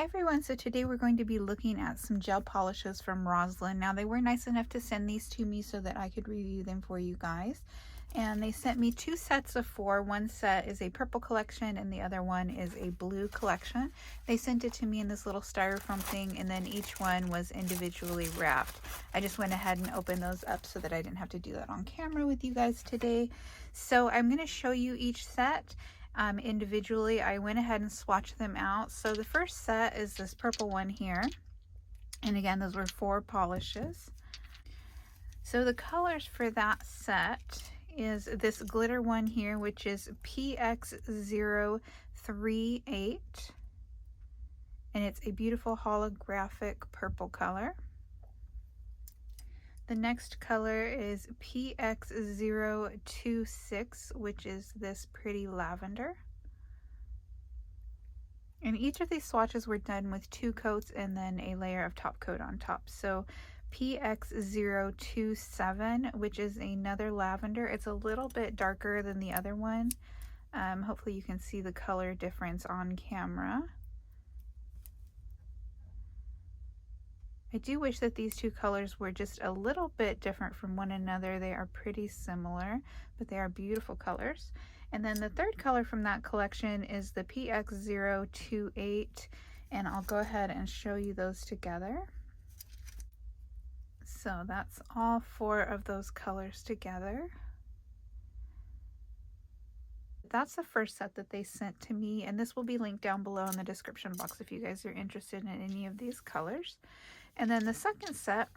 everyone, so today we're going to be looking at some gel polishes from Rosalind. Now they were nice enough to send these to me so that I could review them for you guys. And they sent me two sets of four. One set is a purple collection and the other one is a blue collection. They sent it to me in this little styrofoam thing, and then each one was individually wrapped. I just went ahead and opened those up so that I didn't have to do that on camera with you guys today. So I'm going to show you each set. Individually. I went ahead and swatched them out. So the first set is this purple one here, and again those were four polishes. So the colors for that set is this glitter one here, which is PX038, and it's a beautiful holographic purple color. The next color is PX026, which is this pretty lavender. And each of these swatches were done with two coats and then a layer of top coat on top. So PX027, which is another lavender. It's a little bit darker than the other one. Hopefully you can see the color difference on camera. I do wish that these two colors were just a little bit different from one another. They are pretty similar, but they are beautiful colors. And then the third color from that collection is the PX028, and I'll go ahead and show you those together. So that's all four of those colors together. That's the first set that they sent to me, and this will be linked down below in the description box if you guys are interested in any of these colors. And then the second set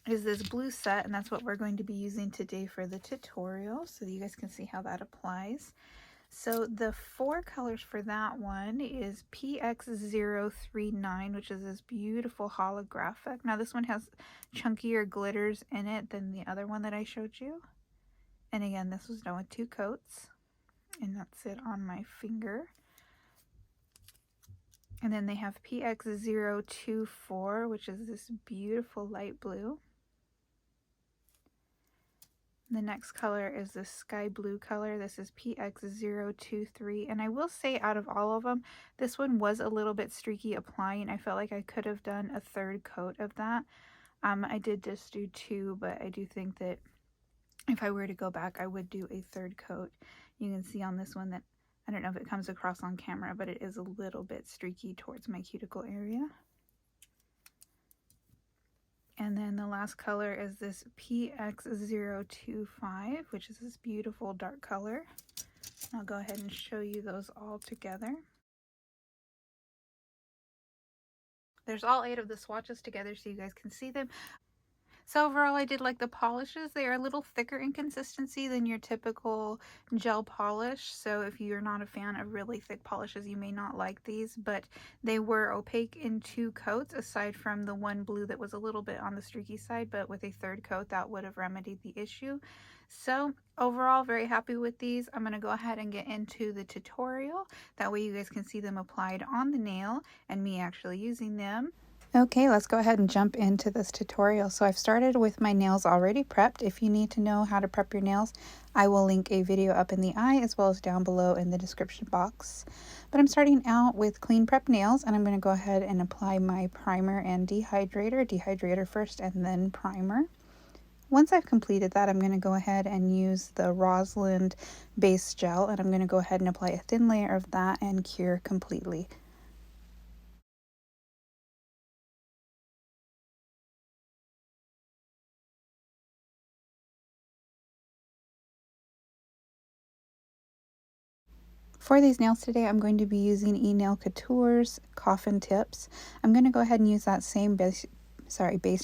is this blue set, and that's what we're going to be using today for the tutorial, so you guys can see how that applies. So the four colors for that one is PX039, which is this beautiful holographic. Now this one has chunkier glitters in it than the other one that I showed you. And again, this was done with two coats, and that's it on my finger. And then they have PX024, which is this beautiful light blue. The next color is this sky blue color. This is PX023. And I will say, out of all of them, this one was a little bit streaky applying. I felt like I could have done a third coat of that. I did just do two, but I do think that if I were to go back, I would do a third coat. You can see on this one that, I don't know if it comes across on camera, but it is a little bit streaky towards my cuticle area. And then the last color is this PX025, which is this beautiful dark color. I'll go ahead and show you those all together. There's all 8 of the swatches together so you guys can see them. So overall, I did like the polishes. They are a little thicker in consistency than your typical gel polish. So if you're not a fan of really thick polishes, you may not like these, but they were opaque in 2 coats, aside from the one blue that was a little bit on the streaky side, but with a third coat, that would have remedied the issue. So overall, very happy with these. I'm going to go ahead and get into the tutorial. That way you guys can see them applied on the nail and me actually using them. Okay, let's go ahead and jump into this tutorial. So I've started with my nails already prepped. If you need to know how to prep your nails, I will link a video up in the eye as well as down below in the description box. But I'm starting out with clean prep nails, and I'm going to go ahead and apply my primer and dehydrator. Dehydrator first and then primer. Once I've completed that, I'm going to go ahead and use the Rosalind base gel, and I'm going to go ahead and apply a thin layer of that and cure completely. For these nails today, I'm going to be using Enail Couture's Coffin Tips. I'm going to go ahead and use that same base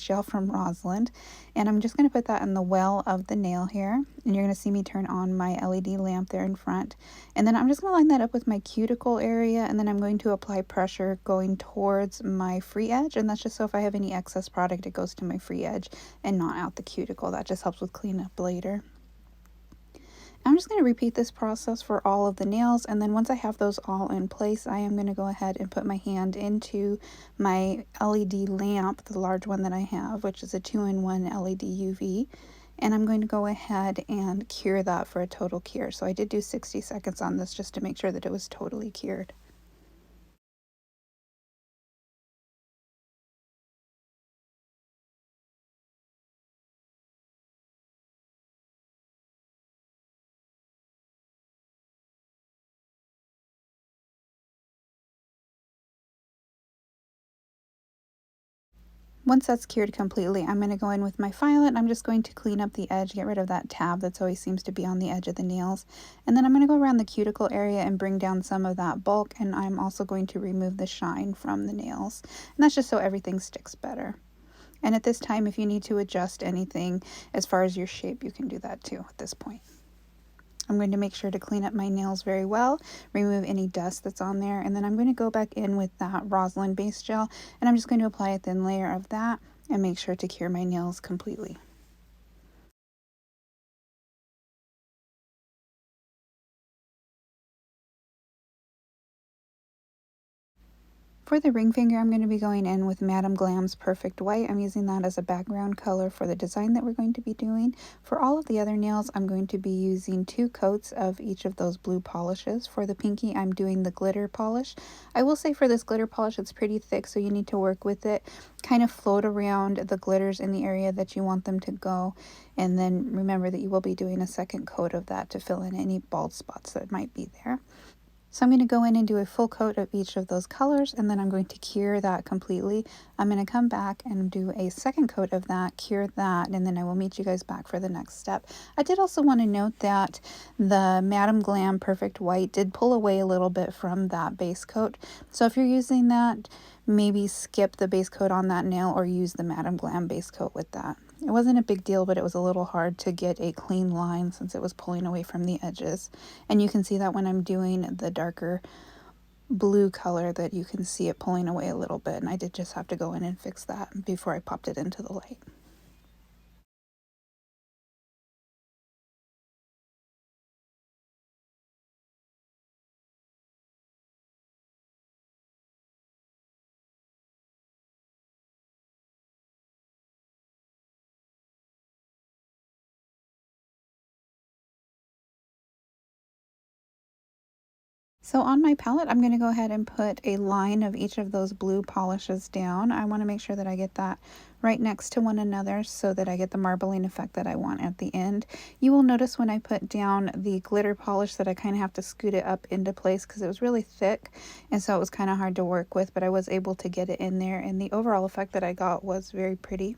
gel from Rosalind, and I'm just going to put that in the well of the nail here, and you're going to see me turn on my LED lamp there in front. And then I'm just going to line that up with my cuticle area, and then I'm going to apply pressure going towards my free edge, and that's just so if I have any excess product, it goes to my free edge and not out the cuticle. That just helps with cleanup later. I'm just going to repeat this process for all of the nails, and then once I have those all in place, I am going to go ahead and put my hand into my LED lamp, the large one that I have, which is a 2-in-1 LED UV, and I'm going to go ahead and cure that for a total cure. So I did do 60 seconds on this just to make sure that it was totally cured. Once that's cured completely, I'm going to go in with my filet and I'm just going to clean up the edge, get rid of that tab that's always seems to be on the edge of the nails. And then I'm going to go around the cuticle area and bring down some of that bulk, and I'm also going to remove the shine from the nails. And that's just so everything sticks better. And at this time, if you need to adjust anything as far as your shape, you can do that too at this point. I'm going to make sure to clean up my nails very well, remove any dust that's on there, and then I'm going to go back in with that Rosalind base gel, and I'm just going to apply a thin layer of that and make sure to cure my nails completely. For the ring finger, I'm going to be going in with Madame Glam's Perfect White. I'm using that as a background color for the design that we're going to be doing. For all of the other nails, I'm going to be using 2 coats of each of those blue polishes. For the pinky, I'm doing the glitter polish. I will say for this glitter polish, it's pretty thick, so you need to work with it. Kind of float around the glitters in the area that you want them to go. And then remember that you will be doing a second coat of that to fill in any bald spots that might be there. So I'm going to go in and do a full coat of each of those colors, and then I'm going to cure that completely. I'm going to come back and do a second coat of that, cure that, and then I will meet you guys back for the next step. I did also want to note that the Madame Glam Perfect White did pull away a little bit from that base coat. So if you're using that, maybe skip the base coat on that nail or use the Madame Glam base coat with that. It wasn't a big deal, but it was a little hard to get a clean line since it was pulling away from the edges. And you can see that when I'm doing the darker blue color, that you can see it pulling away a little bit. And I did just have to go in and fix that before I popped it into the light. So on my palette, I'm going to go ahead and put a line of each of those blue polishes down. I want to make sure that I get that right next to one another so that I get the marbling effect that I want at the end. You will notice when I put down the glitter polish that I kind of have to scoot it up into place because it was really thick, and so it was kind of hard to work with, but I was able to get it in there, and the overall effect that I got was very pretty.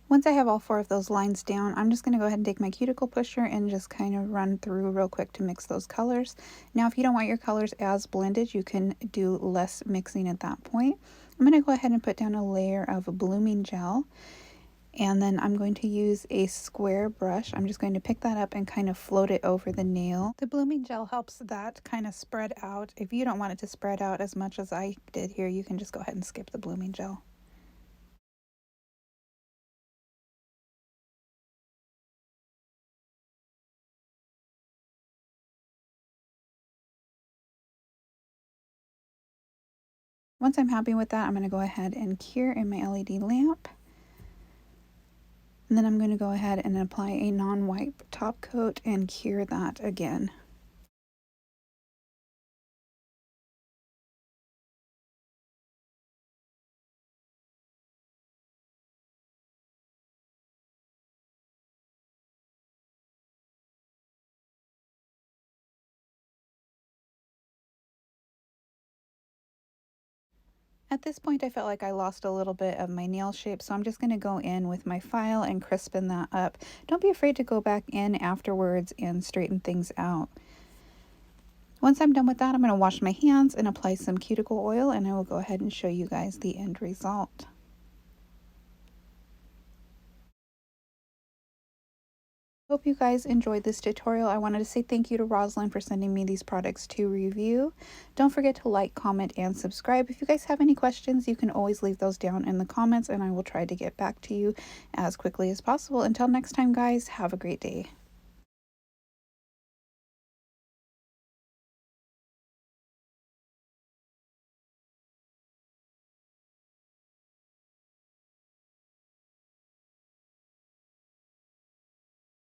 Once I have all 4 of those lines down, I'm just going to go ahead and take my cuticle pusher and just kind of run through real quick to mix those colors. Now, if you don't want your colors as blended, you can do less mixing at that point. I'm going to go ahead and put down a layer of blooming gel, and then I'm going to use a square brush. I'm just going to pick that up and kind of float it over the nail. The blooming gel helps that kind of spread out. If you don't want it to spread out as much as I did here, you can just go ahead and skip the blooming gel. Once I'm happy with that, I'm going to go ahead and cure in my LED lamp. And then I'm going to go ahead and apply a non-wipe top coat and cure that again. At this point, I felt like I lost a little bit of my nail shape, so I'm just going to go in with my file and crispen that up. Don't be afraid to go back in afterwards and straighten things out. Once I'm done with that, I'm going to wash my hands and apply some cuticle oil, and I will go ahead and show you guys the end result. Hope you guys enjoyed this tutorial. I wanted to say thank you to Rosalind for sending me these products to review. Don't forget to like, comment, and subscribe. If you guys have any questions, you can always leave those down in the comments, and I will try to get back to you as quickly as possible. Until next time, guys, have a great day.